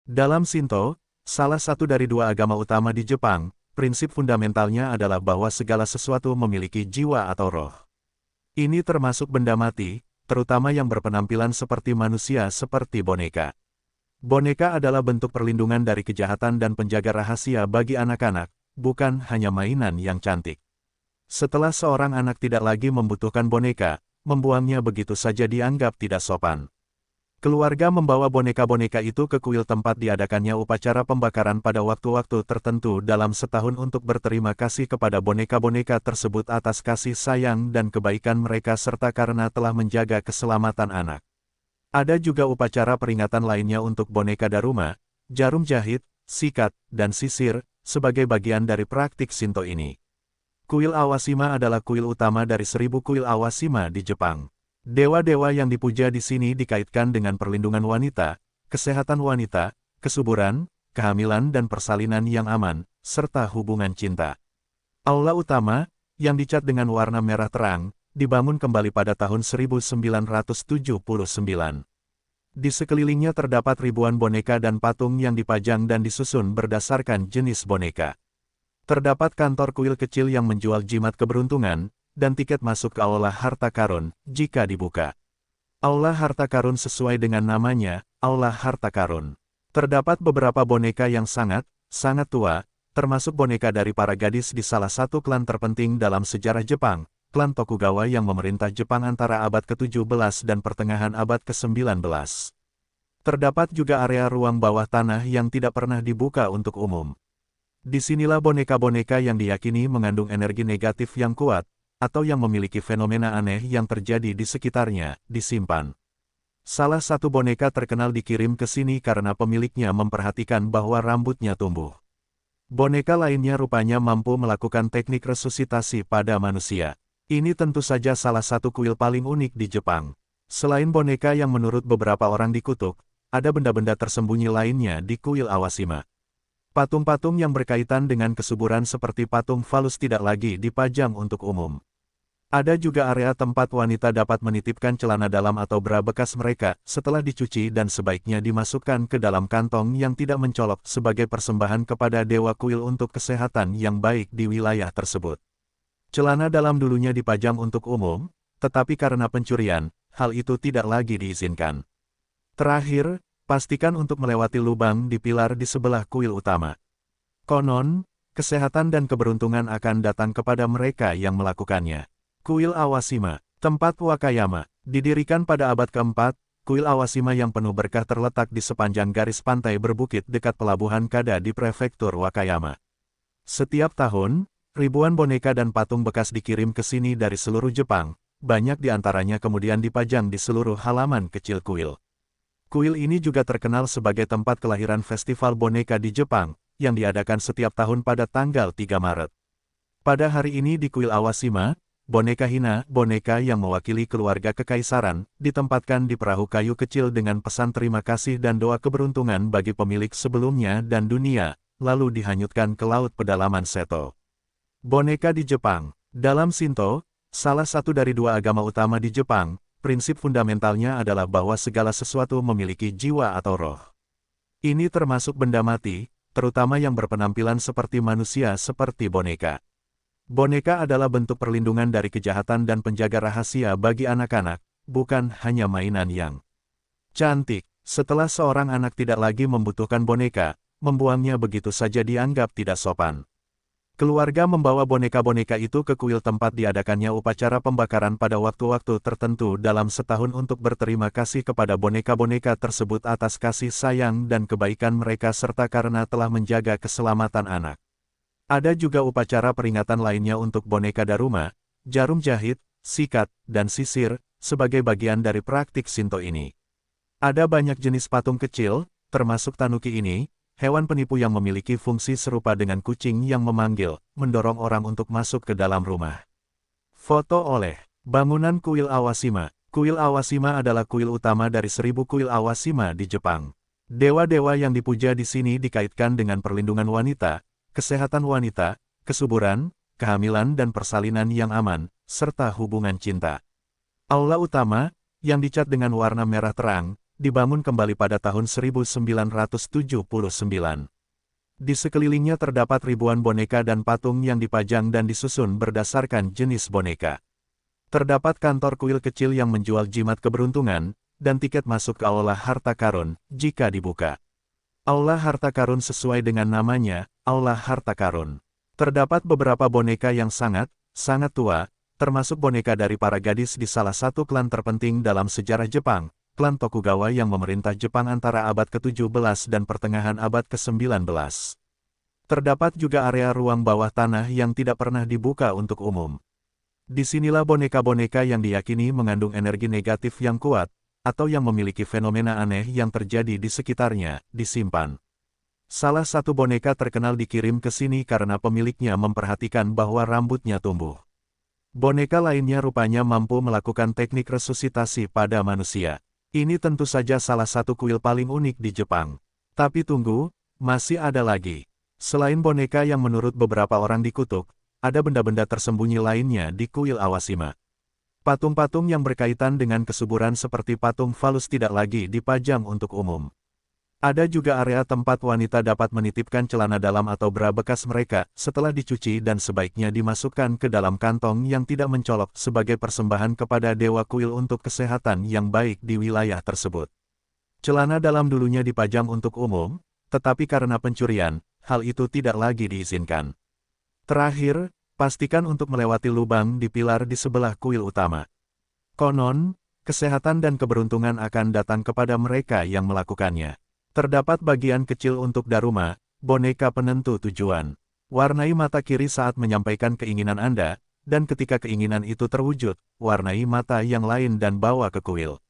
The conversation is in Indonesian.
Dalam Shinto, salah satu dari dua agama utama di Jepang, prinsip fundamentalnya adalah bahwa segala sesuatu memiliki jiwa atau roh. Ini termasuk benda mati, terutama yang berpenampilan seperti manusia seperti boneka. Boneka adalah bentuk perlindungan dari kejahatan dan penjaga rahasia bagi anak-anak, bukan hanya mainan yang cantik. Setelah seorang anak tidak lagi membutuhkan boneka, membuangnya begitu saja dianggap tidak sopan. Keluarga membawa boneka-boneka itu ke kuil tempat diadakannya upacara pembakaran pada waktu-waktu tertentu dalam setahun untuk berterima kasih kepada boneka-boneka tersebut atas kasih sayang dan kebaikan mereka serta karena telah menjaga keselamatan anak. Ada juga upacara peringatan lainnya untuk boneka Daruma, jarum jahit, sikat, dan sisir, sebagai bagian dari praktik Shinto ini. Kuil Awashima adalah kuil utama dari 1000 kuil Awashima di Jepang. Dewa-dewa yang dipuja di sini dikaitkan dengan perlindungan wanita, kesehatan wanita, kesuburan, kehamilan dan persalinan yang aman, serta hubungan cinta. Aula utama, yang dicat dengan warna merah terang, dibangun kembali pada tahun 1979. Di sekelilingnya terdapat ribuan boneka dan patung yang dipajang dan disusun berdasarkan jenis boneka. Terdapat kantor kuil kecil yang menjual jimat keberuntungan, dan tiket masuk ke Aula Harta Karun, jika dibuka. Aula Harta Karun sesuai dengan namanya, Aula Harta Karun. Terdapat beberapa boneka yang sangat tua, termasuk boneka dari para gadis di salah satu klan terpenting dalam sejarah Jepang, klan Tokugawa yang memerintah Jepang antara abad ke-17 dan pertengahan abad ke-19. Terdapat juga area ruang bawah tanah yang tidak pernah dibuka untuk umum. Disinilah boneka-boneka yang diyakini mengandung energi negatif yang kuat, atau yang memiliki fenomena aneh yang terjadi di sekitarnya, disimpan. Salah satu boneka terkenal dikirim ke sini karena pemiliknya memperhatikan bahwa rambutnya tumbuh. Boneka lainnya rupanya mampu melakukan teknik resusitasi pada manusia. Ini tentu saja salah satu kuil paling unik di Jepang. Selain boneka yang menurut beberapa orang dikutuk, ada benda-benda tersembunyi lainnya di kuil Awashima. Patung-patung yang berkaitan dengan kesuburan seperti patung falus tidak lagi dipajang untuk umum. Ada juga area tempat wanita dapat menitipkan celana dalam atau bra bekas mereka setelah dicuci dan sebaiknya dimasukkan ke dalam kantong yang tidak mencolok sebagai persembahan kepada dewa kuil untuk kesehatan yang baik di wilayah tersebut. Celana dalam dulunya dipajang untuk umum, tetapi karena pencurian, hal itu tidak lagi diizinkan. Terakhir, pastikan untuk melewati lubang di pilar di sebelah kuil utama. Konon, kesehatan dan keberuntungan akan datang kepada mereka yang melakukannya. Kuil Awashima, tempat Wakayama, didirikan pada abad ke-4, kuil Awashima yang penuh berkah terletak di sepanjang garis pantai berbukit dekat pelabuhan Kada di prefektur Wakayama. Setiap tahun, ribuan boneka dan patung bekas dikirim ke sini dari seluruh Jepang, banyak di antaranya kemudian dipajang di seluruh halaman kecil kuil. Kuil ini juga terkenal sebagai tempat kelahiran festival boneka di Jepang, yang diadakan setiap tahun pada tanggal 3 Maret. Pada hari ini di kuil Awashima, boneka Hina, boneka yang mewakili keluarga kekaisaran, ditempatkan di perahu kayu kecil dengan pesan terima kasih dan doa keberuntungan bagi pemilik sebelumnya dan dunia, lalu dihanyutkan ke laut pedalaman Seto. Boneka di Jepang. Dalam Shinto, salah satu dari dua agama utama di Jepang, prinsip fundamentalnya adalah bahwa segala sesuatu memiliki jiwa atau roh. Ini termasuk benda mati, terutama yang berpenampilan seperti manusia seperti boneka. Boneka adalah bentuk perlindungan dari kejahatan dan penjaga rahasia bagi anak-anak, bukan hanya mainan yang cantik. Setelah seorang anak tidak lagi membutuhkan boneka, membuangnya begitu saja dianggap tidak sopan. Keluarga membawa boneka-boneka itu ke kuil tempat diadakannya upacara pembakaran pada waktu-waktu tertentu dalam setahun untuk berterima kasih kepada boneka-boneka tersebut atas kasih sayang dan kebaikan mereka serta karena telah menjaga keselamatan anak. Ada juga upacara peringatan lainnya untuk boneka Daruma, jarum jahit, sikat, dan sisir, sebagai bagian dari praktik Shinto ini. Ada banyak jenis patung kecil, termasuk tanuki ini, hewan penipu yang memiliki fungsi serupa dengan kucing yang memanggil, mendorong orang untuk masuk ke dalam rumah. Foto oleh bangunan kuil Awashima. Kuil Awashima adalah kuil utama dari 1000 kuil Awashima di Jepang. Dewa-dewa yang dipuja di sini dikaitkan dengan perlindungan wanita, kesehatan wanita, kesuburan, kehamilan dan persalinan yang aman, serta hubungan cinta. Aula utama, yang dicat dengan warna merah terang, dibangun kembali pada tahun 1979. Di sekelilingnya terdapat ribuan boneka dan patung yang dipajang dan disusun berdasarkan jenis boneka. Terdapat kantor kuil kecil yang menjual jimat keberuntungan, dan tiket masuk ke Aula Harta Karun, jika dibuka. Aula Harta Karun sesuai dengan namanya, Aula Harta Karun. Terdapat beberapa boneka yang sangat tua, termasuk boneka dari para gadis di salah satu klan terpenting dalam sejarah Jepang, klan Tokugawa yang memerintah Jepang antara abad ke-17 dan pertengahan abad ke-19. Terdapat juga area ruang bawah tanah yang tidak pernah dibuka untuk umum. Disinilah boneka-boneka yang diyakini mengandung energi negatif yang kuat, atau yang memiliki fenomena aneh yang terjadi di sekitarnya, disimpan. Salah satu boneka terkenal dikirim ke sini karena pemiliknya memperhatikan bahwa rambutnya tumbuh. Boneka lainnya rupanya mampu melakukan teknik resusitasi pada manusia. Ini tentu saja salah satu kuil paling unik di Jepang. Tapi tunggu, masih ada lagi. Selain boneka yang menurut beberapa orang dikutuk, ada benda-benda tersembunyi lainnya di kuil Awashima. Patung-patung yang berkaitan dengan kesuburan seperti patung falus tidak lagi dipajang untuk umum. Ada juga area tempat wanita dapat menitipkan celana dalam atau bra bekas mereka setelah dicuci dan sebaiknya dimasukkan ke dalam kantong yang tidak mencolok sebagai persembahan kepada dewa kuil untuk kesehatan yang baik di wilayah tersebut. Celana dalam dulunya dipajang untuk umum, tetapi karena pencurian, hal itu tidak lagi diizinkan. Terakhir, pastikan untuk melewati lubang di pilar di sebelah kuil utama. Konon, kesehatan dan keberuntungan akan datang kepada mereka yang melakukannya. Terdapat bagian kecil untuk daruma, boneka penentu tujuan. Warnai mata kiri saat menyampaikan keinginan Anda, dan ketika keinginan itu terwujud, warnai mata yang lain dan bawa ke kuil.